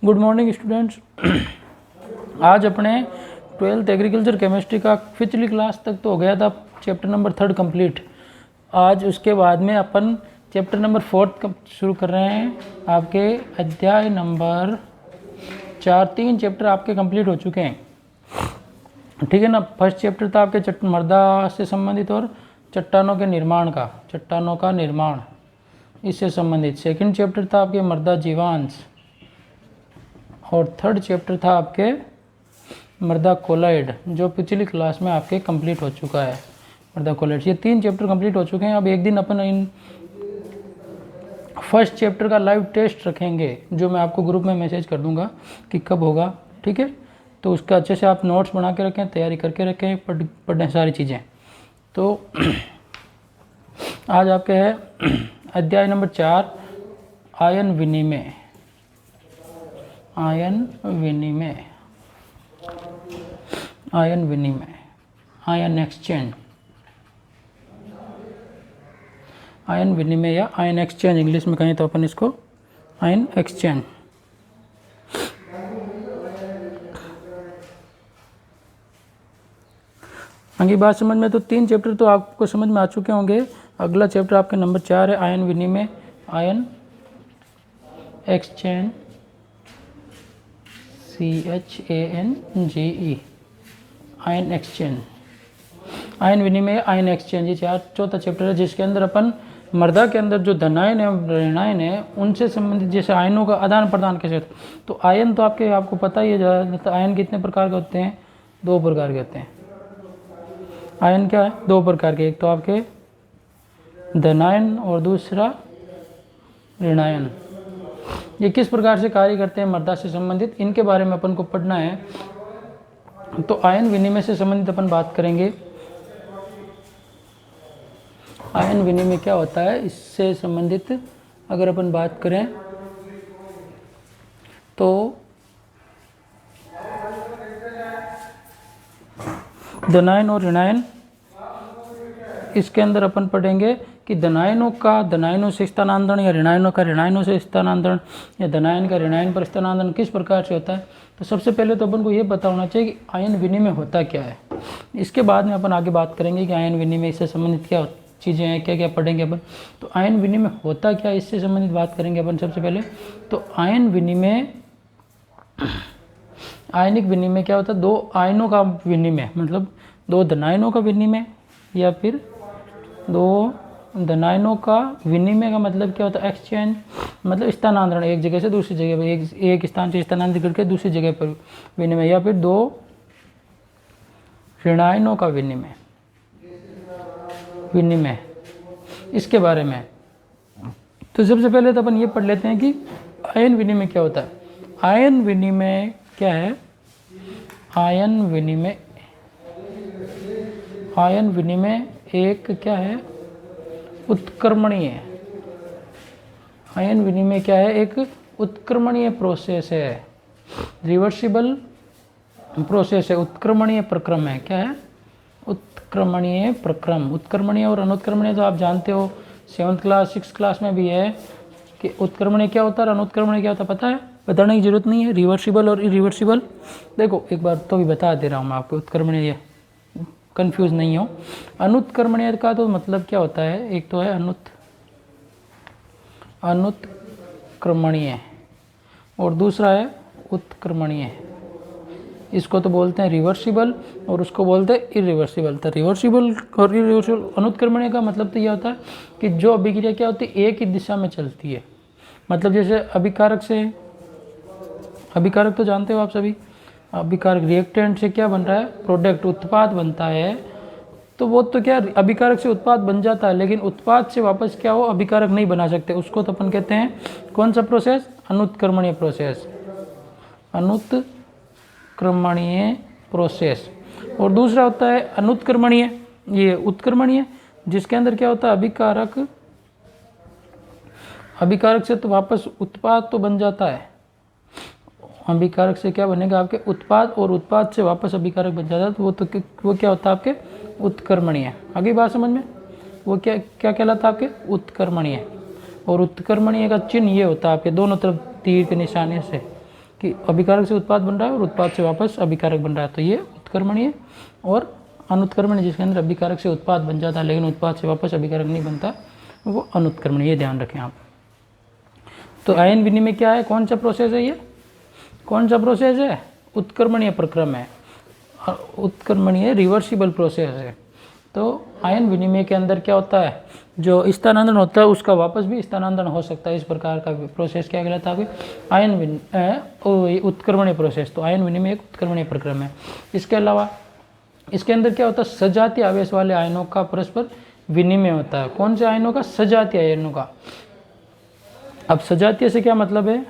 Good morning students. आज अपने 12th agriculture chemistry का पिछली क्लास तक तो हो गया था चैप्टर नंबर 3 कंप्लीट। आज उसके बाद में अपन चैप्टर नंबर 4 शुरू कर रहे हैं। आपके अध्याय नंबर 4 3 चैप्टर आपके कंप्लीट हो चुके हैं, ठीक है ना। फर्स्ट चैप्टर था आपके मृदा से संबंधित और चट्टानों के निर्माण का, चट्टानों का निर्माण इससे संबंधित। सेकंड चैप्टर था आपके मृदा जीवांश और थर्ड चैप्टर था आपके मृदा कोलाइड, जो पिछली क्लास में आपके कंप्लीट हो चुका है। मृदा कोलाइड, ये 3 चैप्टर कंप्लीट हो चुके हैं। अब एक दिन अपन इन फर्स्ट चैप्टर का लाइव टेस्ट रखेंगे, जो मैं आपको ग्रुप में मैसेज कर दूंगा कि कब होगा, ठीक है। तो उसका अच्छे से आप नोट्स बना के रखें, तैयारी करके रखें, पढ़ें सारी चीज़ें। तो आज आपके है अध्याय नंबर 4 आयन विनिमय, आयन विनिमय, आयन विनिमय, आयन एक्सचेंज, आयन विनिमय या आयन एक्सचेंज इंग्लिश में कहें तो अपन इसको आयन एक्सचेंज। आगे बात समझ में, तो 3 चैप्टर तो आपको समझ में आ चुके होंगे। अगला चैप्टर आपका नंबर 4 है आयन विनिमय, ion exchange, CHANGE, ion exchange, ion विनिमय, आयन एक्सचेंज, ये चौथा चैप्टर है, जिसके अंदर अपन मृदा के अंदर जो धनायन एवं ऋणायन है उनसे संबंधित जैसे आयनों का आदान प्रदान कैसे होता है। तो आयन तो आपको पता ही है, तो आयन कितने प्रकार के होते हैं? 2 प्रकार के होते हैं। आयन क्या है? 2 प्रकार के, एक तो आपके धनायन और दूसरा ऋणायन। ये किस प्रकार से कार्य करते हैं मृदा से संबंधित, इनके बारे में अपन को पढ़ना है। तो आयन विनिमय से संबंधित अपन बात करेंगे। आयन विनिमय क्या होता है, इससे संबंधित अगर अपन बात करें तो धनायन और ऋणायन, इसके अंदर अपन पढ़ेंगे कि धनायनों का धनायनों से स्थानांतरण या ऋणायनों का ऋणायनों से स्थानांतरण या धनायन का ऋणायन पर स्थानांतरण किस प्रकार से होता है। तो सबसे पहले तो अपन को ये पता होना चाहिए कि आयन विनिमय होता क्या है। इसके बाद में अपन आगे बात करेंगे कि आयन विनिमय से संबंधित क्या चीज़ें हैं, क्या क्या पढ़ेंगे अपन। तो आयन विनिमय होता क्या है, इससे संबंधित बात करेंगे अपन सबसे पहले। तो आयन विनिमय, आयनिक विनिमय क्या होता है? 2 आयनों का विनिमय, मतलब 2 धनायनों का विनिमय या फिर 2 धनायनों का विनिमय का मतलब क्या होता है? एक्सचेंज, मतलब स्थानांतरण, एक जगह से दूसरी जगह पर, एक स्थान से स्थानांतरित करके दूसरी जगह पर विनिमय, या फिर 2 ऋणायनों का विनिमय, विनिमय इसके बारे में। तो सबसे पहले तो अपन ये पढ़ लेते हैं कि आयन विनिमय क्या होता है। आयन विनिमय क्या है? आयन विनिमय, आयन विनिमय एक क्या है? उत्क्रमणीय, आयन विनिमय क्या है? एक उत्क्रमणीय प्रोसेस है, रिवर्सिबल प्रोसेस है, उत्क्रमणीय प्रक्रम है। क्या है? उत्क्रमणीय प्रक्रम। उत्क्रमणीय और अनुत्क्रमणीय तो आप जानते हो, 7th क्लास 6th क्लास में भी है कि उत्क्रमणीय क्या होता है और अनुत्क्रमणीय क्या होता है, पता है? बताने की जरूरत नहीं है। रिवर्सिबल और इरिवर्सिबल, देखो एक बार तो भी बता दे रहा हूँ मैं आपको, उत्क्रमणीय कंफ्यूज नहीं हो। अनुत्क्रमणीय का तो मतलब क्या होता है, एक तो है अनुत्क्रमणीय और दूसरा है उत्क्रमणीय। इसको तो बोलते हैं रिवर्सिबल और उसको बोलते हैं इरिवर्सिबल। तो रिवर्सिबल और इरिवर्सिबल, अनुत्क्रमणीय का मतलब तो यह होता है कि जो अभिक्रिया क्या होती है, एक ही दिशा में चलती है। मतलब जैसे अभिकारक से, अभिकारक तो जानते हो आप सभी, अभिकारक रिएक्टेंट से क्या बन रहा है? प्रोडक्ट, उत्पाद बनता है। तो वो तो क्या अभिकारक से उत्पाद बन जाता है, लेकिन उत्पाद से वापस क्या हो, अभिकारक नहीं बना सकते। उसको तो अपन कहते हैं कौन सा प्रोसेस? अनुत्क्रमणीय प्रोसेस, अनुत्क्रमणीय प्रोसेस। और दूसरा होता है अनुत्क्रमणीय, ये उत्क्रमणीय, जिसके अंदर क्या होता है? अभिकारक, अभिकारक से तो वापस उत्पाद तो बन जाता है, अभिकारक से क्या बनेगा? आपके उत्पाद, और उत्पाद से वापस अभिकारक बन जाता है। तो वो क्या होता है? आपके उत्क्रमणीय। आगे बात समझ में, वो क्या कहलाता है? आपके उत्क्रमणीय। और उत्क्रमणीय का चिन्ह ये होता है आपके दोनों तरफ तीर के निशाने से कि अभिकारक से उत्पाद बन रहा है और उत्पाद से वापस अभिकारक बन रहा है, तो ये उत्क्रमणीय। और अनुत्क्रमणीय जिसके अंदर अभिकारक से उत्पाद बन जाता है लेकिन उत्पाद से वापस अभिकारक नहीं बनता, वो अनुत्क्रमणीय, ये ध्यान रखें आप। तो आयन विनिमय क्या है, कौन सा प्रोसेस है, ये कौन सा प्रोसेस है, उत्क्रमणीय प्रक्रम है, उत्क्रमणीय रिवर्सिबल प्रोसेस है। तो आयन विनिमय के अंदर क्या होता है, जो स्थानांतरण होता है उसका वापस भी स्थानांतरण हो सकता है, इस प्रकार का प्रोसेस क्या कहलाता है आयन उत्क्रमणीय प्रोसेस। तो आयन विनिमय एक उत्क्रमणीय प्रक्रम है। इसके अलावा इसके अंदर क्या होता है, सजातीय आवेश वाले आयनों का परस्पर विनिमय होता है। कौन से आयनों का, सजातीय आयनों का। अब सजातीय से क्या मतलब है,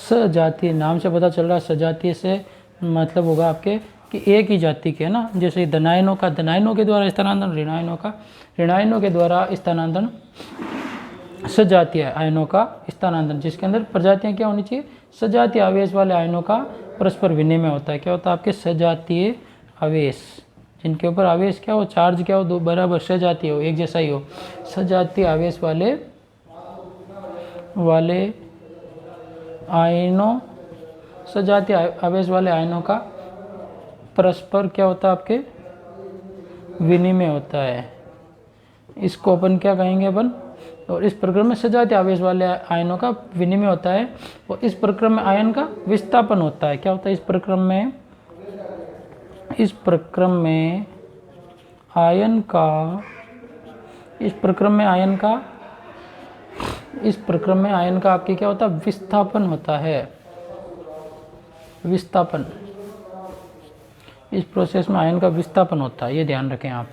सजातीय नाम से पता चल रहा है, सजातीय से मतलब होगा आपके कि एक ही जाति के, है ना। जैसे धनायनों का धनायनों के द्वारा स्थानांतरण, ऋणायनों का ऋणायनों के द्वारा स्थानांतरण, सजातीय आयनों का स्थानांतरण, जिसके अंदर प्रजातियां क्या होनी चाहिए, सजातीय आवेश वाले आयनों का परस्पर विनिमय होता है। क्या होता है आपके, सजातीय आवेश, जिनके ऊपर आवेश क्या हो, चार्ज क्या हो, दो बराबर सजातीय हो, एक जैसा ही हो। सजातीय आवेश वाले आयनों, सजातीय आवेश वाले आयनों का परस्पर क्या होता है आपके, विनिमय होता है। इसको अपन क्या कहेंगे अपन, और इस प्रक्रम में सजातीय आवेश वाले आयनों का विनिमय होता है और इस प्रक्रम में आयन का विस्थापन होता है। क्या होता है इस प्रक्रम में, इस प्रक्रम में आयन का, इस प्रक्रम में आयन का, इस प्रक्रम में आयन का आपके क्या होता है, विस्थापन होता है, विस्थापन। इस प्रोसेस में आयन का विस्थापन होता है, ये ध्यान रखें आप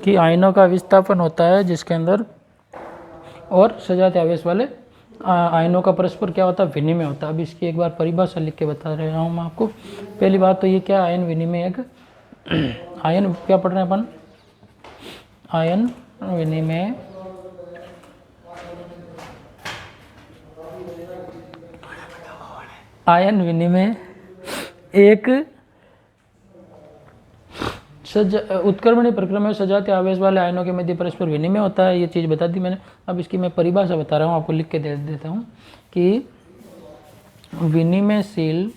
कि आयनों का विस्थापन होता है जिसके अंदर, और सजातीय आवेश वाले आयनों का परस्पर क्या होता है, विनिमय होता है। अब इसकी एक बार परिभाषा लिख के बता रहा हूँ मैं आपको। पहली बात तो ये क्या, आयन विनिमय एक आयन क्या पढ़ रहे हैं अपन, आयन विनिमय आयन विनिमय एक उत्क्रमणीय प्रक्रम में सजातीय आवेश वाले आयनों के मध्य परस्पर विनिमय होता है। ये चीज़ बता दी मैंने। अब इसकी मैं परिभाषा बता रहा हूँ, आपको लिख के दे देता हूँ कि विनिमयशील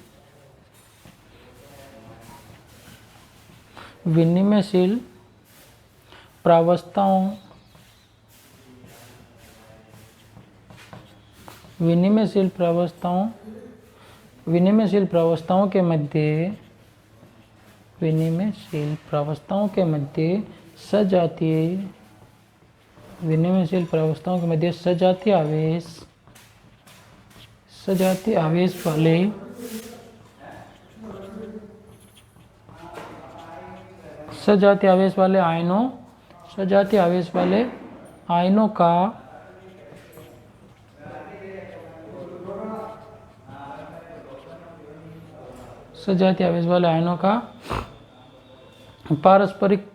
प्रावस्थाओं, विनिमयशील प्रावस्थाओं के मध्य, विनिमयशील प्रावस्थाओं के मध्य सजातीय, विनिमयशील प्रावस्थाओं के मध्य सजातीय आवेश वाले सजातीय आवेश वाले आयनों, सजातीय आवेश वाले आयनों का सजातीय आवेश वाले आयनों का पारस्परिक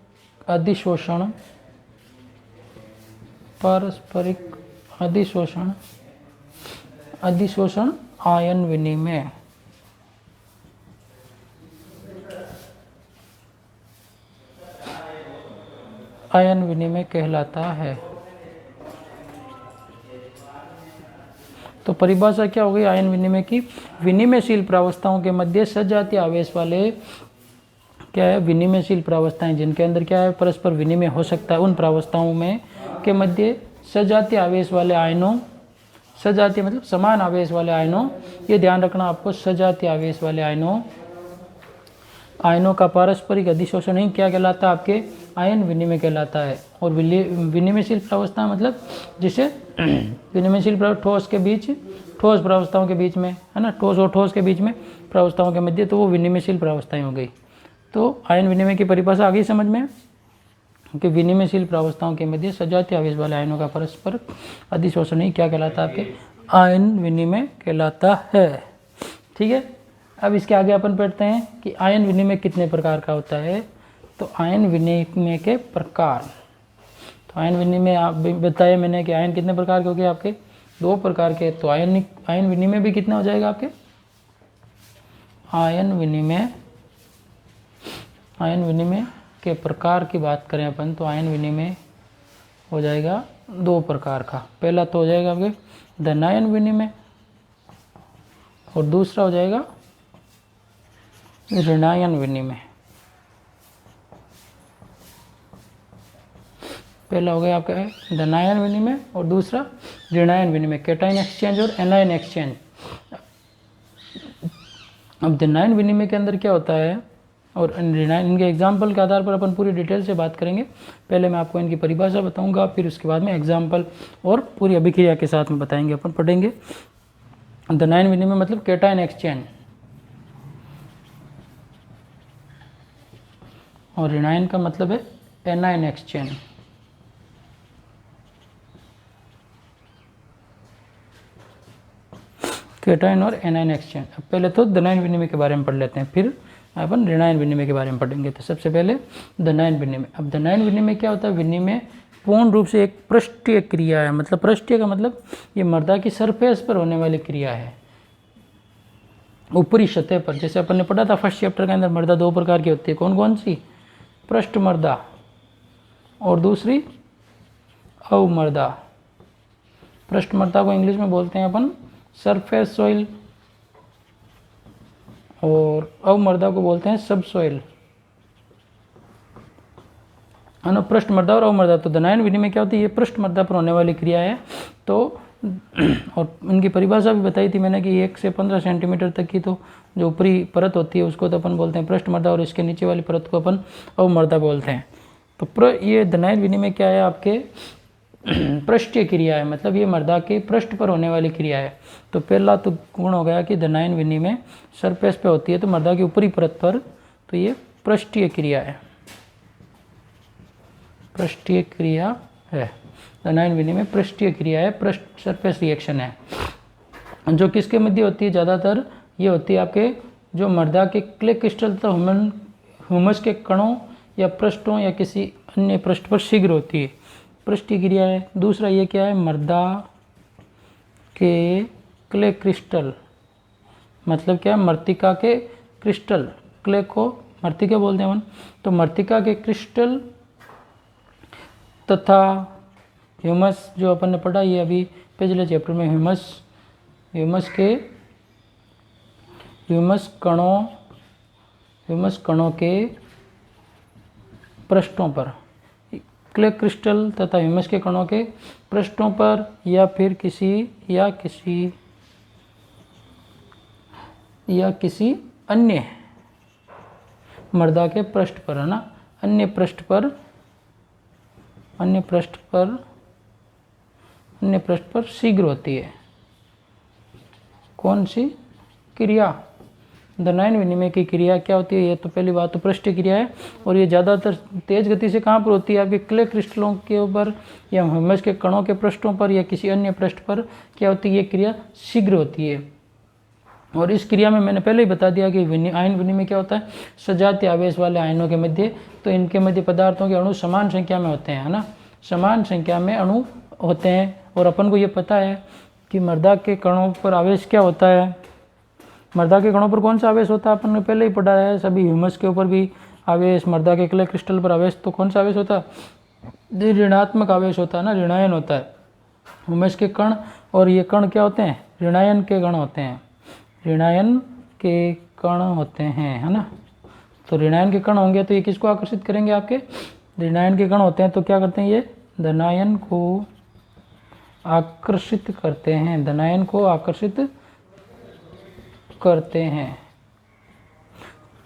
अधिशोषण, पारस्परिक अधिशोषण, अधिशोषण आयन विनिमय, आयन विनिमय कहलाता है। तो परिभाषा क्या हो गई आयन विनिमय की, विनिमयशील प्रावस्थाओं के मध्य सजातीय आवेश वाले क्या है, विनिमयशील प्रावस्थाएं जिनके अंदर क्या है, परस्पर विनिमय हो सकता है, उन प्रावस्थाओं में के मध्य सजातीय आवेश वाले आयनों, सजातीय मतलब समान आवेश वाले आयनों, ये ध्यान रखना आपको, सजातीय आवेश वाले आयनों का पारस्परिक अधिशोषण ही क्या कहलाता है, आपके आयन विनिमय कहलाता है। और विनिमयशील प्रावस्था मतलब जिसे विनिमयशील ठोस के बीच, ठोस प्रावस्थाओं के बीच में, है ना, ठोस और ठोस के बीच में प्रावस्थाओं के मध्य, तो वो विनिमयशील प्रावस्थाएं हो गई। तो आयन विनिमय की परिभाषा आ गई समझ में कि विनिमयशील प्रावस्थाओं के मध्य सजातीय आवेश वाले आयनों का परस्पर अधिशोषण ही क्या कहलाता है, आपके आयन विनिमय कहलाता है। ठीक है, अब इसके आगे अपन पढ़ते हैं कि आयन विनिमय कितने प्रकार का होता है। तो आयन विनिमय के प्रकार, तो आयन विनिमय आप बताया मैंने कि आयन कितने प्रकार के हो गए आपके, 2 प्रकार के। तो आयन विनिमय भी कितना हो जाएगा आपके, आयन विनिमय के प्रकार की बात करें अपन तो आयन विनिमय हो जाएगा दो प्रकार का, पहला तो हो जाएगा आपके धनायन विनिमय और दूसरा हो जाएगा ऋणायन विनिमय। पहला हो गया आपका धनायन विनिमय और दूसरा ऋणायन विनिमय, कैटायन एक्सचेंज और एनायन एक्सचेंज। अब धनायन विनिमय के अंदर क्या होता है और ऋणायन, इनके एग्जाम्पल के आधार पर अपन पूरी डिटेल से बात करेंगे। पहले मैं आपको इनकी परिभाषा बताऊंगा, फिर उसके बाद में एग्जाम्पल और पूरी अभिक्रिया के साथ में बताएंगे, अपन पढ़ेंगे। धनायन विनिमय मतलब कैटायन एक्सचेंज और ऋणायन का मतलब है एनायन एक्सचेंज। कैटायन और एनायन एक्सचेंज। अब पहले तो धनायन विनिमय के बारे में पढ़ लेते हैं, फिर अपन ऋणायन विनिमय के बारे में पढ़ेंगे। तो सबसे पहले धनायन विनिमय। अब धनायन विनिमय क्या होता है? विनिमय पूर्ण रूप से एक पृष्ठीय क्रिया है। मतलब पृष्ठीय का मतलब ये मृदा की सरफेस पर होने वाली क्रिया है, ऊपरी सतह पर। जैसे अपन ने पढ़ा था फर्स्ट चैप्टर के अंदर, मृदा दो प्रकार की होती है। कौन कौन सी? पृष्ठ मृदा और दूसरी अवमृदा। पृष्ठ मृदा को इंग्लिश में बोलते हैं अपन सरफेस सॉइल और अवमृदा को बोलते हैं सब सॉइल। पृष्ठ मृदा और अवमृदा। तो धनायन विनिमय क्या होती है? ये पृष्ठ मृदा पर होने वाली क्रिया है। तो और इनकी परिभाषा भी बताई थी मैंने कि 1 से 15 सेंटीमीटर तक की तो जो ऊपरी परत होती है उसको तो अपन बोलते हैं पृष्ठ मृदा और इसके नीचे वाली परत को अपन अवमृदा बोलते हैं। तो ये धनायन विनिमय क्या है? आपके पृष्ठीय क्रिया है, मतलब ये मृदा के पृष्ठ पर होने वाली क्रिया है। तो पहला तो गुण हो गया कि धनायन विनिमय सरफेस पे होती है, तो मृदा की ऊपरी परत पर, तो ये पृष्ठीय क्रिया है, पृष्ठीय क्रिया है। धनायन विनिमय पृष्ठीय क्रिया है, पृष्ठ सरफेस रिएक्शन है, जो किसके मध्य होती है? ज़्यादातर ये होती है आपके जो मृदा के क्ले क्रिस्टल तथा ह्यूमस के कणों या पृष्ठों या किसी अन्य पृष्ठ पर शीघ्र होती है, पृष्ठीय क्रिया है। दूसरा ये क्या है? मृदा के क्ले क्रिस्टल, मतलब क्या है? मृत्तिका के क्रिस्टल, क्ले को मृत्तिका बोलते हैं अपन। तो मृत्तिका के क्रिस्टल तथा ह्यूमस, जो अपन ने पढ़ा ये अभी पिछले चैप्टर में, ह्यूमस कणों के पृष्ठों पर, क्ले क्रिस्टल तथा ह्यूमस के कणों के पृष्ठों पर या फिर किसी अन्य मृदा के पृष्ठ पर, है ना, अन्य पृष्ठ पर शीघ्र होती है। कौन सी क्रिया? धनायन विनिमय की क्रिया क्या होती है? ये तो पहली बात तो पृष्ठीय क्रिया है, और ये ज़्यादातर तेज गति से कहाँ पर होती है? आपके क्ले क्रिस्टलों के ऊपर या ह्यूमस के कणों के पृष्ठों पर या किसी अन्य पृष्ठ पर क्या होती है? ये क्रिया शीघ्र होती है। और इस क्रिया में मैंने पहले ही बता दिया कि आयन विनिमय क्या होता है? सजातीय आवेश वाले आयनों के मध्य, तो इनके मध्य पदार्थों के अणु समान संख्या में होते हैं, है ना, समान संख्या में अणु होते हैं। और अपन को ये पता है कि मृदा के कणों पर आवेश क्या होता है? मृदा के कणों पर कौन सा आवेश होता है? अपन ने पहले ही पढ़ा है। सभी ह्यूमस के ऊपर भी आवेश, मृदा के क्ले क्रिस्टल पर आवेश, तो कौन सा आवेश होता है? ऋणात्मक आवेश होता है ना, ऋणायन होता है। ह्यूमस के कण, और ये कण क्या होते हैं? ऋणायन के कण होते हैं, ऋणायन के कण होते हैं, है ना। तो ऋणायन के कण होंगे तो ये किसको आकर्षित करेंगे? आपके ऋणायन के कण होते हैं, तो क्या करते हैं? ये धनायन को आकर्षित करते हैं, धनायन को आकर्षित करते हैं।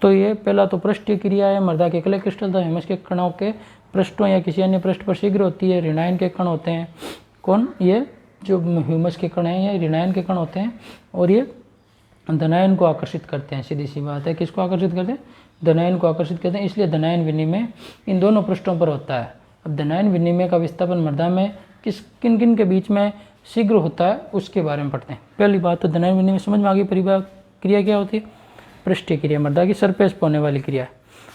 तो ये पहला तो पृष्ठीय क्रिया है, मृदा के क्ले क्रिस्टल तथा ह्यूमस के कणों के पृष्ठों या किसी अन्य पृष्ठ पर शीघ्र होती है। ऋणायन के कण होते हैं। कौन? ये जो ह्यूमस के कण हैं ये ऋणायन के कण होते हैं, और ये धनायन को आकर्षित करते हैं। सीधी सी बात है, किसको आकर्षित करते हैं? धनायन को आकर्षित करते हैं। इसलिए धनायन विनिमय इन दोनों पृष्ठों पर होता है। अब धनायन विनिमय का विस्थापन मृदा में किन किन के बीच में शीघ्र होता है उसके बारे में पढ़ते हैं। पहली बात तो धनायन विनिमय समझ में आ गई। क्रिया क्या होती है? पृष्ठीय क्रिया, मृदा की सरफेस पर होने वाली क्रिया।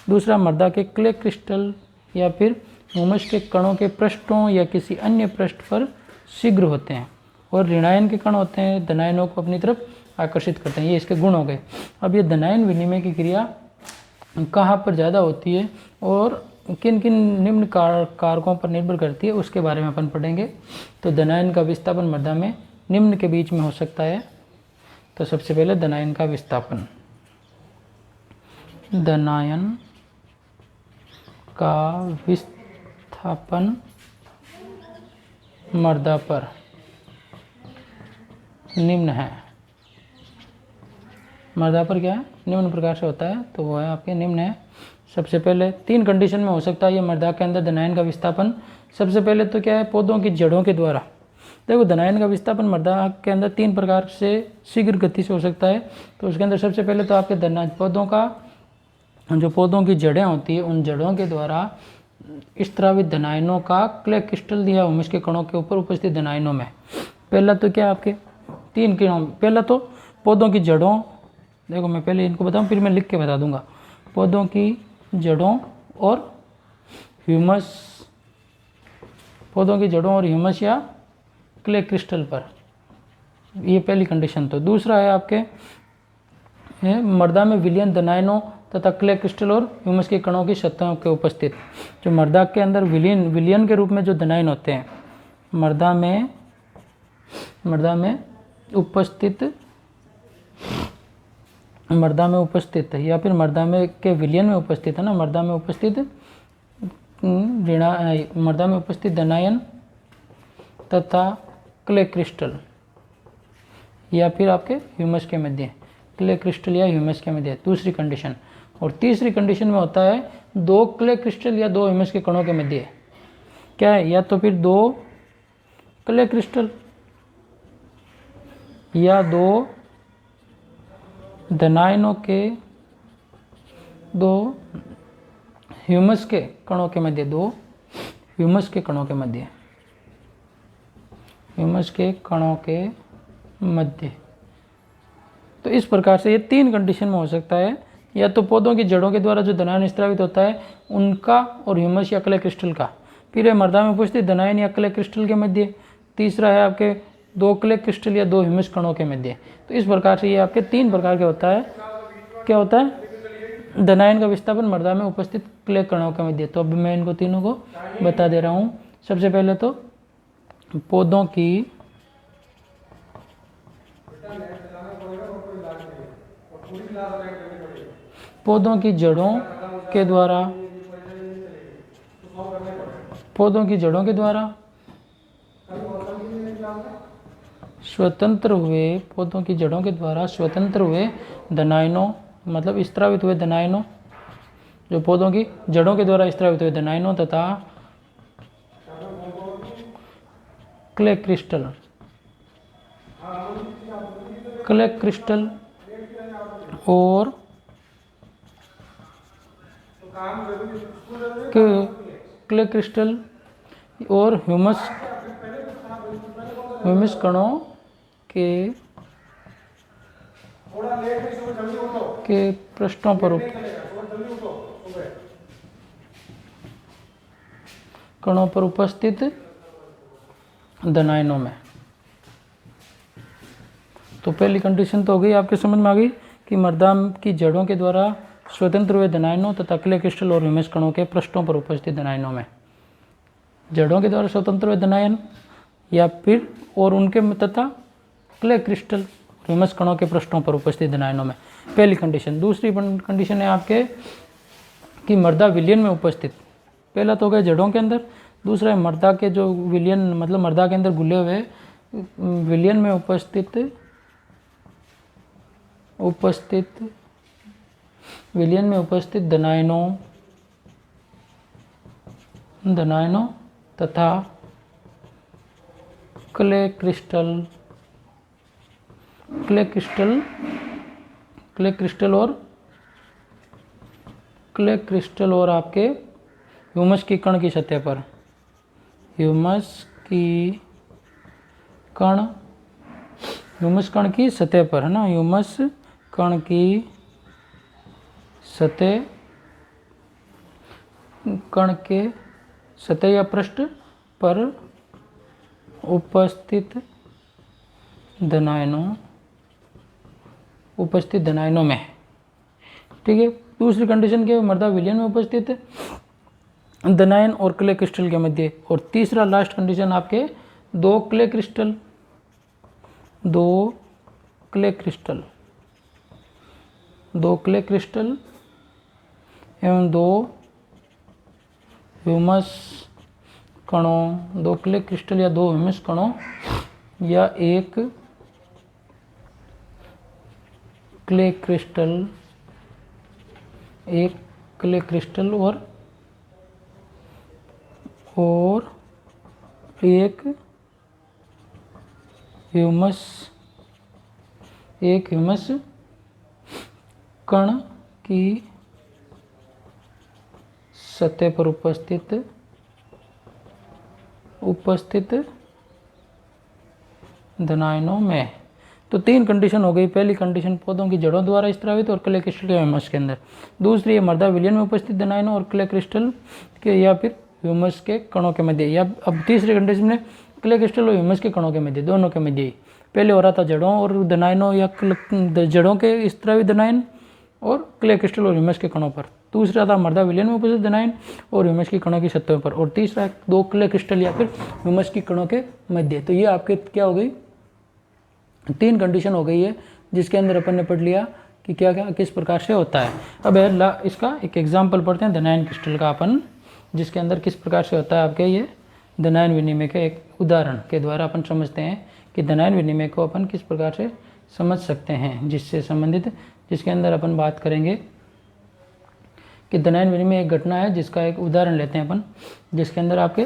दूसरा, मृदा के क्ले क्रिस्टल या फिर ह्यूमस के कणों के पृष्ठों या किसी अन्य पृष्ठ पर शीघ्र होते हैं। और ऋणायन के कण होते हैं, धनायनों को अपनी तरफ आकर्षित करते हैं। ये इसके गुण हो गए। अब ये धनायन विनिमय की क्रिया कहाँ पर ज़्यादा होती है और किन किन निम्न कारकों पर निर्भर करती है उसके बारे में अपन पढ़ेंगे। तो धनायन का विस्थापन मृदा में निम्न के बीच में हो सकता है। तो सबसे पहले धनायन का विस्थापन, धनायन का विस्थापन मृदा पर निम्न है। मृदा पर क्या है, निम्न प्रकार से होता है, तो वो है आपके निम्न है। सबसे पहले 3 कंडीशन में हो सकता है ये मृदा के अंदर धनायन का विस्थापन। सबसे पहले तो क्या है, पौधों की जड़ों के द्वारा। देखो धनायन का विस्थापन मृदा के अंदर 3 प्रकार से शीघ्र गति से हो सकता है। तो उसके अंदर सबसे पहले तो आपके पौधों का जो पौधों की जड़ें होती है उन जड़ों के द्वारा स्त्रावित धनायनों का क्ले क्रिस्टल या ह्यूमस के कणों के ऊपर उपस्थित धनायनों में। पहला तो क्या आपके 3 किरणों, पहला तो पौधों की जड़ों, देखो मैं पहले इनको बताऊं फिर मैं लिख के बता दूंगा। पौधों की जड़ों और ह्यूमस, पौधों की जड़ों और ह्यूमस या क्ले क्रिस्टल पर, ये पहली कंडीशन। तो दूसरा है आपके मृदा में विलयन धनायनों तथा क्ले क्रिस्टल और ह्यूमस के कणों की सतहों के उपस्थित। जो मृदा के अंदर विलयन के रूप में जो धनायन होते हैं मृदा उपस्थित या फिर मृदा में के विलयन में उपस्थित है ना, मृदा में उपस्थित धनायन तथा क्ले क्रिस्टल या फिर आपके ह्यूमस के मध्य, क्ले क्रिस्टल या ह्यूमस के मध्य, दूसरी कंडीशन। और तीसरी कंडीशन में होता है 2 क्ले क्रिस्टल या 2 ह्यूमस के कणों के मध्य। क्या है, या तो फिर 2 क्ले क्रिस्टल या 2 धनायनों के 2 ह्यूमस के कणों के मध्य, 2 ह्यूमस के कणों के मध्य, ह्यूमस के कणों के मध्य। तो इस प्रकार से ये 3 कंडीशन में हो सकता है, या तो पौधों की जड़ों के द्वारा जो धनायन स्त्रावित होता है उनका और ह्यूमस या क्ले क्रिस्टल का, फिर है मृदा में उपस्थित धनायन या क्ले क्रिस्टल के मध्य, तीसरा है आपके 2 क्ले क्रिस्टल या 2 ह्यूमस कणों के मध्य। तो इस प्रकार से ये आपके 3 प्रकार के होता है। क्या होता है, धनायन का विस्थापन मृदा में उपस्थित क्ले कणों के मध्य। तो अब मैं इनको तीनों को बता दे रहा हूँ। सबसे पहले तो पौधों की जड़ों के द्वारा, पौधों की जड़ों के द्वारा स्वतंत्र हुए, पौधों की जड़ों के द्वारा स्वतंत्र हुए धनायनों, मतलब स्त्रावित हुए धनायनों, जो पौधों की जड़ों के द्वारा स्त्रावित हुए धनायनों तथा क्ले क्रिस्टल, क्ले क्रिस्टल और क्ले क्रिस्टल और ह्यूमस कणों के पृष्ठों पर कणों पर उपस्थित धनायनों में। तो पहली कंडीशन तो हो गई, आपके समझ में आ गई कि मृदा की जड़ों के द्वारा स्वतंत्र हुए धनायनों तथा क्ले क्रिस्टल और ह्यूमस कणों के पृष्ठों पर उपस्थित धनायनों में, जड़ों के द्वारा स्वतंत्र हुए धनायन या फिर और उनके तथा क्ले क्रिस्टल ह्यूमस कणों के पृष्ठों पर उपस्थित धनायनों में, पहली कंडीशन। दूसरी कंडीशन है आपके कि मृदा विलयन में उपस्थित। पहला तो हो गया जड़ों के अंदर, दूसरा है मृदा के जो विलयन, मतलब मृदा के अंदर घुले हुए विलयन में उपस्थित विलयन में उपस्थित धनायनों तथा क्ले क्रिस्टल और आपके ह्यूमस की कण की सतह पर, ह्यूमस कण की सतह पर, है ना, ह्यूमस कण की सतह, कण के सतह या पृष्ठ पर उपस्थित धनायनों में। ठीक है। दूसरी कंडीशन क्या है, मृदा विलयन में उपस्थित है, दनाइन और क्ले क्रिस्टल के मध्य। और तीसरा लास्ट कंडीशन आपके दो क्ले क्रिस्टल एवं दो ह्यूमस कणों, दो क्ले क्रिस्टल या दो ह्यूमस कणों या एक क्ले क्रिस्टल और एक ह्यूमस कण की सतह पर उपस्थित धनायनों में। तो तीन कंडीशन हो गई। पहली कंडीशन पौधों की जड़ों द्वारा स्त्रावित और क्ले क्रिस्टल के ह्यूमस के अंदर। दूसरी है मृदा विलयन में उपस्थित धनायनों और क्ले क्रिस्टल के या फिर ह्यूमस के कणों के मध्य। या अब तीसरी कंडीशन में क्ले क्रिस्टल और ह्यूमस के कणों के मध्य, दोनों के मध्य ही। पहले हो रहा था जड़ों और धनायनों या जड़ों के स्त्रावित धनायन और क्ले क्रिस्टल और ह्यूमस के कणों पर। दूसरा था मृदा विलयन में उपस्थित धनायन और ह्यूमस की कणों की सतहों पर। और तीसरा दो क्ले क्रिस्टल या फिर ह्यूमस की कणों के मध्य। तो ये आपके क्या हो गई, तीन कंडीशन हो गई है, जिसके अंदर अपन ने पढ़ लिया कि क्या क्या किस प्रकार से होता है। अब इसका एक एग्जाम्पल पढ़ते हैं धनायन क्रिस्टल का अपन, जिसके अंदर किस प्रकार से होता है आपके ये धनायन विनिमय के एक उदाहरण के द्वारा अपन समझते हैं कि धनायन विनिमय को अपन किस प्रकार से समझ सकते हैं, जिससे संबंधित, जिसके अंदर अपन बात करेंगे कि धनायन विनिमय एक घटना है, जिसका एक उदाहरण लेते हैं अपन, जिसके अंदर आपके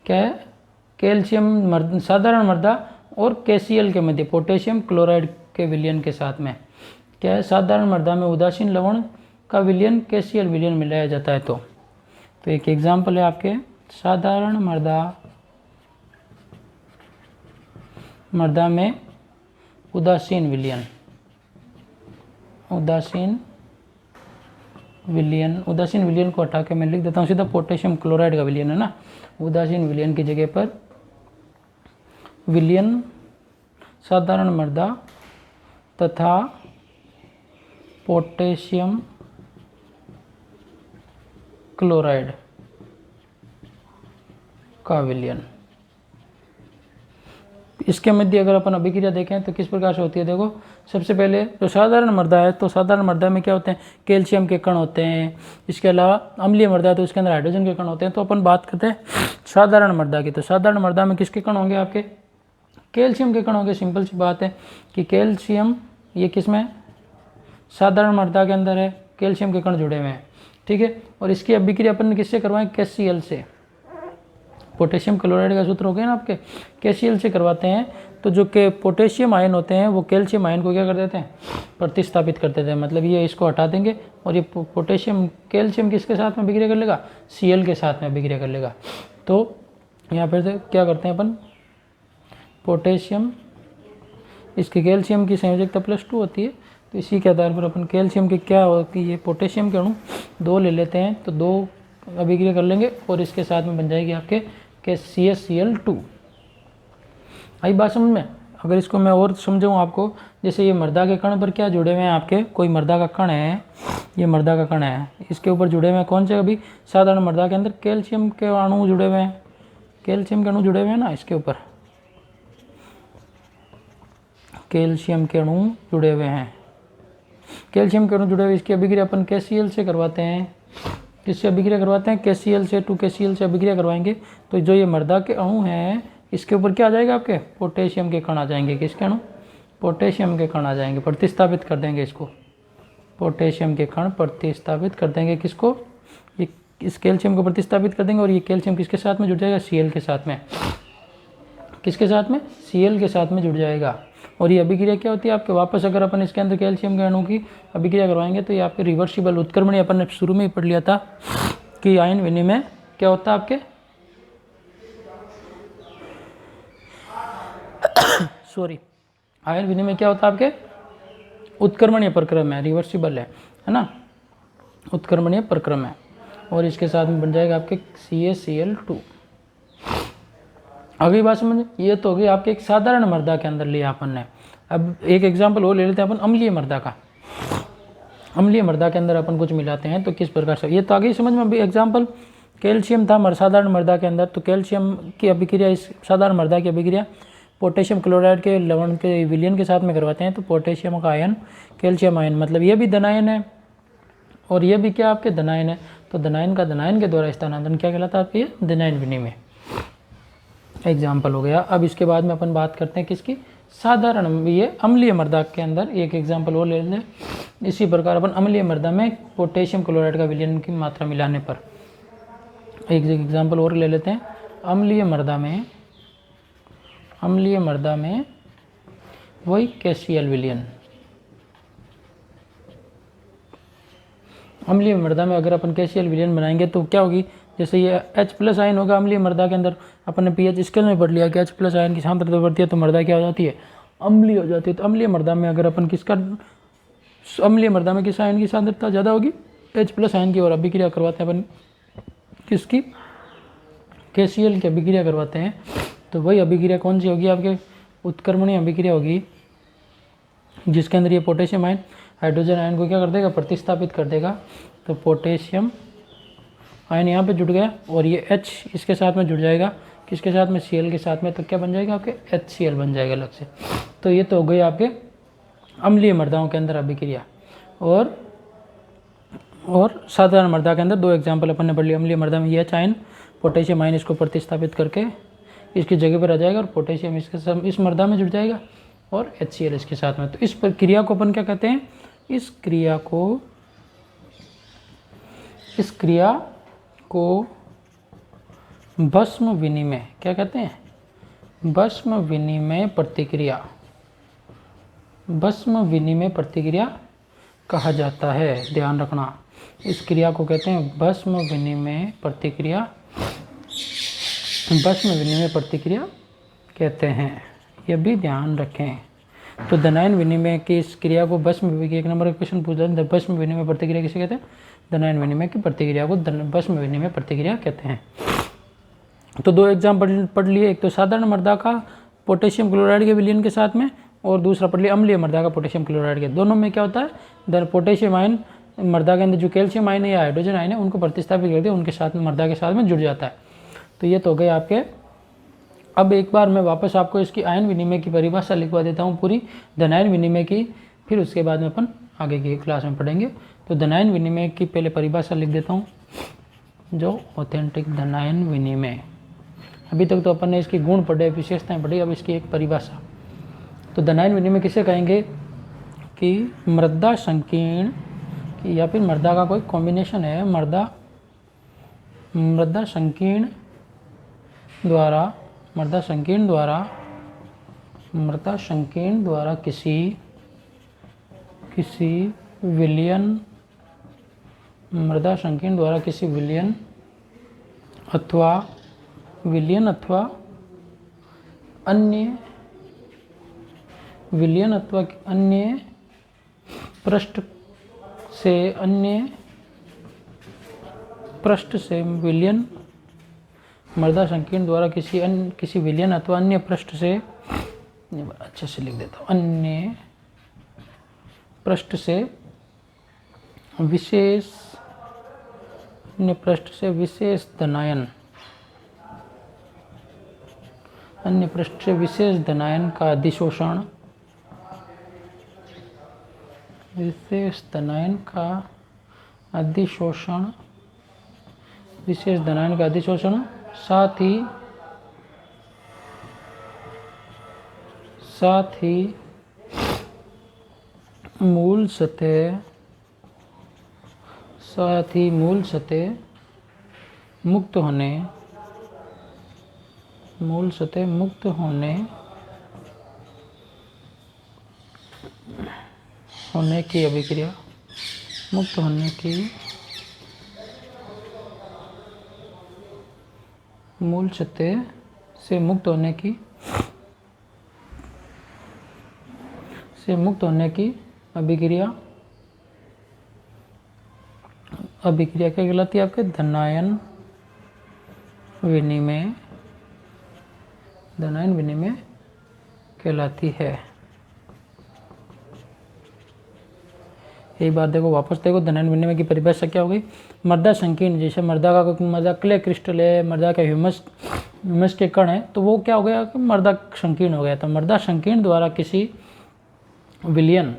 क्या है, कैल्शियम साधारण मृदा और KCl के मध्य पोटेशियम क्लोराइड के विलयन के साथ में क्या है, साधारण मृदा में उदासीन लवण का विलयन KCl विलयन मिलाया जाता है। तो एक एग्जाम्पल है आपके साधारण मृदा में उदासीन विलयन को हटा के मैं लिख देता हूँ सीधा पोटेशियम क्लोराइड का विलयन है ना। उदासीन विलयन की जगह पर विलयन साधारण मृदा तथा पोटेशियम क्लोराइड का विलयन। इसके मध्य अगर अपन अभिक्रिया देखें तो किस प्रकार से होती है, देखो सबसे पहले जो साधारण मृदा है, तो साधारण मृदा में क्या होते हैं, कैल्शियम के कण होते हैं। इसके अलावा अम्लीय मृदा है तो इसके अंदर हाइड्रोजन के कण होते हैं। तो अपन बात करते हैं साधारण मृदा की, तो साधारण मृदा में किसके कण होंगे, आपके कैल्शियम के कण होंगे। सिंपल सी बात है कि कैल्शियम ये किस में, साधारण मृदा के अंदर है, कैल्शियम के कण जुड़े हुए हैं, ठीक है। और इसकी अभिक्रिया अपन ने किससे करवाएं, KCl से। पोटेशियम क्लोराइड का सूत्र हो गया ना आपके, KCl से करवाते हैं। तो जो के पोटेशियम आयन होते हैं वो कैल्शियम आयन को क्या कर देते हैं, प्रतिस्थापित कर देते हैं। मतलब ये इसको हटा देंगे और ये पोटेशियम कैल्शियम किसके साथ में अभिक्रिया कर लेगा, Cl के साथ में अभिक्रिया कर लेगा। तो यहाँ पर क्या करते हैं अपन, पोटेशियम, इसके कैल्शियम की संयोजकता +2 होती है। तो इसी के आधार पर अपन कैल्शियम की क्या होती है, पोटेशियम के अणु 2 ले लेते हैं, तो 2 अभिक्रिया कर लेंगे और इसके साथ में बन जाएगी आपके CaCl2। आई बात समझ में। अगर इसको मैं और समझाऊँ आपको, जैसे ये मृदा के कण पर क्या जुड़े हुए हैं आपके, कोई मृदा का कण है, ये मृदा का कण है, इसके ऊपर जुड़े हुए हैं कौन से, अभी साधारण मृदा के अंदर कैल्शियम के अणु जुड़े हुए हैं, कैल्शियम के अणु जुड़े हुए हैं ना, इसके ऊपर कैल्शियम के अणु जुड़े हुए हैं, कैल्शियम के अणु जुड़े हुए, इसकी अभिक्रिया अपन KCl से करवाते हैं। किससे अभिक्रिया करवाते हैं, KCl से, 2KCl से अभिक्रिया करवाएंगे। तो जो ये मृदा के अणु हैं, इसके ऊपर क्या आ जाएगा, आपके पोटेशियम के कण आ जाएंगे। किसके अणु, पोटेशियम के कण आ जाएंगे, प्रतिस्थापित कर देंगे इसको, पोटेशियम के कण प्रतिस्थापित कर देंगे किसको, ये इस कैल्शियम को प्रतिस्थापित कर देंगे। और ये कैल्शियम किसके साथ में जुड़ जाएगा, Cl के साथ में। किसके साथ में, Cl के साथ में जुड़ जाएगा। और ये अभिक्रिया क्या होती है आपके, वापस अगर अपन इसके अंदर कैल्शियम के अणु की अभिक्रिया करवाएंगे तो ये आपके रिवर्सिबल उत्क्रमणीय, अपन ने शुरू में ही पढ़ लिया था कि आयन विनिमय क्या होता है आपके आयन विनिमय क्या होता है आपके, उत्क्रमणीय प्रक्रम है, रिवर्सिबल है ना, उत्क्रमणीय प्रक्रम है। और इसके साथ में बन जाएगा आपके CaCl2। अगली बात समझ, ये तो हो गई आपके एक साधारण मृदा के अंदर लिया अपन ने। अब एक एग्जांपल और ले लेते हैं अपन अम्लीय मृदा का। अम्लीय मृदा के अंदर अपन कुछ मिलाते हैं तो किस प्रकार से, ये तो आगे ही समझ में। अभी एग्जाम्पल कैल्शियम था साधारण मृदा के अंदर, तो कैल्शियम की अभिक्रिया, इस साधारण मृदा की अभिक्रिया पोटेशियम क्लोराइड के लवण के विलयन के साथ में करवाते हैं, तो पोटेशियम का आयन कैल्शियम आयन, मतलब ये भी धनायन है और ये भी क्या आपके धनायन है, तो धनायन का धनायन के द्वारा स्थानांतरण क्या कहलाता है आपके, धनायन विनिमय एग्जाम्पल हो गया। अब इसके बाद में अपन बात करते हैं किसकी, साधारण ये अम्लीय मृदा के अंदर एक एग्जाम्पल और ले लें। इसी प्रकार अपन अम्लीय मृदा में पोटेशियम क्लोराइड का विलयन की मात्रा मिलाने पर एक एग्जाम्पल और ले लेते हैं। अम्लीय मृदा में वही KCl विलयन, अम्लीय मृदा में अगर अपन KCl विलयन बनाएंगे तो क्या होगी, जैसे ये H+ आयन होगा अम्लीय मृदा के अंदर, अपन ने pH स्केल में पढ़ लिया कि H+ आयन की सांद्रता बढ़ती है तो मृदा क्या हो जाती है, अम्लीय हो जाती है। तो अम्लीय मृदा में अगर अपन अम्लीय मृदा में किस आयन की सांद्रता ज़्यादा होगी, H+ आयन की, और अभिक्रिया करवाते हैं अपन किसकी, KCl की अभिक्रिया करवाते हैं। तो वही अभिक्रिया कौन सी होगी आपके, उत्क्रमणीय अभिक्रिया होगी, जिसके अंदर ये पोटेशियम आयन हाइड्रोजन आयन को क्या कर देगा, प्रतिस्थापित कर देगा। तो पोटेशियम आयन यहाँ पे जुड़ गया और ये H इसके साथ में जुड़ जाएगा, किसके साथ में, Cl के साथ में, तो क्या बन जाएगा आपके, HCl बन जाएगा अलग से। तो ये तो हो गई आपके अम्लीय मृदाओं के अंदर अभिक्रिया। और साधारण मृदा के अंदर दो एग्जाम्पल अपन ने पढ़ लिया। अम्लीय मृदा में ये H आयन पोटेशियम आयन इसको प्रतिस्थापित करके इसकी जगह पर आ जाएगा और पोटेशियम इस मृदा में जुड़ जाएगा और HCl इसके साथ में। तो इस प्रक्रिया को अपन क्या कहते हैं, इस क्रिया को भस्म विनिमय क्या कहते हैं, भस्म विनिमय प्रतिक्रिया कहा जाता है। ध्यान रखना, इस क्रिया को कहते हैं भस्म विनिमय प्रतिक्रिया कहते हैं, ये भी ध्यान रखें। तो धनायन विनिमय की इस क्रिया को भस्म, एक नंबर का क्वेश्चन पूछा है, भस्म विनिमय प्रतिक्रिया किसे कहते हैं, धनायन विनिमय की प्रतिक्रिया को भस्म विनिमय प्रतिक्रिया कहते हैं। तो दो एग्जाम्पल पढ़ लिए, एक तो साधारण मृदा का पोटेशियम क्लोराइड के विलयन के साथ में, और दूसरा पढ़ लिया अम्लीय मृदा का पोटेशियम क्लोराइड के। दोनों में क्या होता है, पोटेशियम आयन मृदा के अंदर जो कैल्शियम आयन है या हाइड्रोजन आयन है उनको प्रतिस्थापित करके उनके साथ में मृदा के साथ में जुड़ जाता है। तो ये तो हो गए आपके। अब एक बार मैं वापस आपको इसकी आयन विनिमय की परिभाषा लिखवा देता हूँ पूरी, धनायन विनिमय की, फिर उसके बाद में अपन आगे की क्लास में पढ़ेंगे। तो धनायन विनिमय की पहले परिभाषा लिख देता हूँ, जो ऑथेंटिक धनायन विनिमय। अभी तक तो अपन ने इसके गुण पढ़े, विशेषताएं पढ़ी, अब इसकी एक परिभाषा। तो धनायन विनिमय किसे कहेंगे कि मृदा संकीर्ण या फिर मृदा का कोई कॉम्बिनेशन है, मृदा संकीर्ण द्वारा किसी विलयन, अथवा अन्य पृष्ठ से विलयन, मृदा संकीर्ण द्वारा किसी विलयन अथवा अन्य पृष्ठ से, अच्छे से लिख देता हूँ, अन्य पृष्ठ से विशेष धनायन, अन्य पृष्ठ से विशेष धनायन का अधिशोषण, विशेष धनायन का अधिशोषण, साथ ही मूल सतह मुक्त होने की अभिक्रिया, मुक्त होने की, मूल सतह से मुक्त होने की अभिक्रिया क्या कहलाती है आपके, धनायन विनिमय कहलाती है। एक बार देखो वापस देखो धनायन विनिमय की परिभाषा क्या हो गई। मृदा संकीर्ण, जैसे मृदा क्ले क्रिस्टल है, मृदा के ह्यूमस के कण है, तो वो क्या हो गया कि मृदा संकीर्ण हो गया। तो मृदा संकीर्ण द्वारा किसी विलयन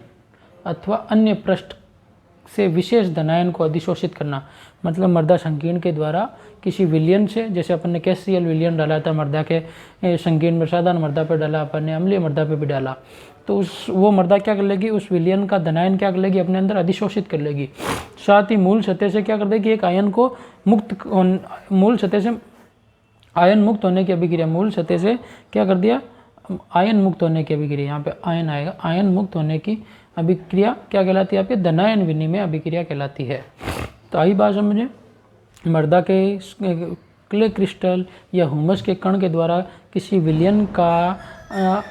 अथवा अन्य पृष्ठ से विशेष धनायन को अधिशोषित करना, मतलब मृदा संकीर्ण के द्वारा किसी विलयन से, जैसे अपन ने कैसियल विलयन डाला था मृदा के संकीर्ण में, साधारण मृदा पे डाला, अपन ने अम्लीय मृदा पे भी डाला, तो वो मृदा क्या कर लेगी, उस विलयन का धनायन क्या कर लेगी, अपने अंदर अधिशोषित कर लेगी। साथ ही मूल सतह से क्या कर देगी, एक आयन को मूल सतह से आयन मुक्त होने की अभिक्रिया, मूल सतह से क्या कर दिया, आयन मुक्त होने की अभिक्रिया, यहाँ पे आयन आएगा, आयन मुक्त होने की अभिक्रिया क्या कहलाती है आपके, धनायन विनिमय अभिक्रिया कहलाती है। तो आई बात समझे, मृदा के क्ले क्रिस्टल या ह्यूमस के कण के द्वारा किसी विलयन का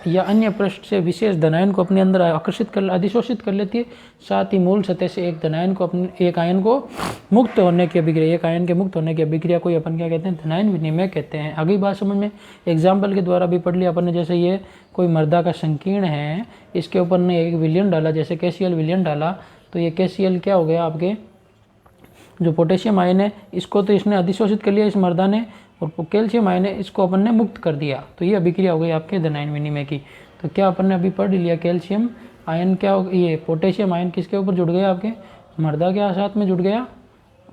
या अन्य पृष्ठ से विशेष धनायन को अपने अंदर आकर्षित कर अधिशोषित कर लेती है। साथ ही मूल सतह से एक आयन को मुक्त होने की अभिक्रिया, एक आयन के मुक्त होने की अभिक्रिया को अपन क्या कहते हैं, धनायन विनिमय कहते हैं। अगली बात समझ में, एग्जाम्पल के द्वारा भी पढ़ लिया अपन ने, जैसे ये कोई मृदा का संकीर्ण है, इसके ऊपर ने एक विलयन डाला, जैसे कैसियल विलयन डाला, तो ये कैसियल क्या हो गया आपके जो पोटेशियम आयन है, इसको तो इसने अधिशोषित कर लिया इस मृदा ने, और कैल्शियम आयन है इसको अपन ने मुक्त कर दिया, तो ये अभिक्रिया हो गई आपके धनायन विनिमय की। तो क्या अपन ने अभी पढ़ लिया, कैल्शियम आयन क्या हो, ये पोटेशियम आयन किसके ऊपर जुड़ गया, आपके मृदा के साथ में जुड़ गया,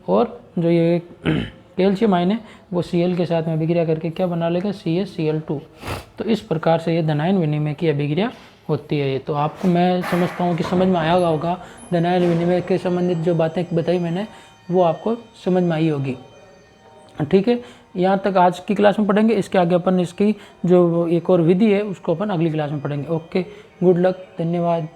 और जो ये कैल्शियम आयन है वो Cl के साथ में अभिक्रिया करके क्या बना लेगा, CaCl2। तो इस प्रकार से ये धनायन विनिमय की अभिक्रिया होती है। तो आपको मैं समझता हूँ कि समझ में आया होगा, धनायन विनिमय के संबंधित जो बातें बताई मैंने वो आपको समझ में आई होगी। ठीक है, यहाँ तक आज की क्लास में पढ़ेंगे, इसके आगे अपन इसकी जो एक और विधि है उसको अपन अगली क्लास में पढ़ेंगे। ओके, गुड लक, धन्यवाद।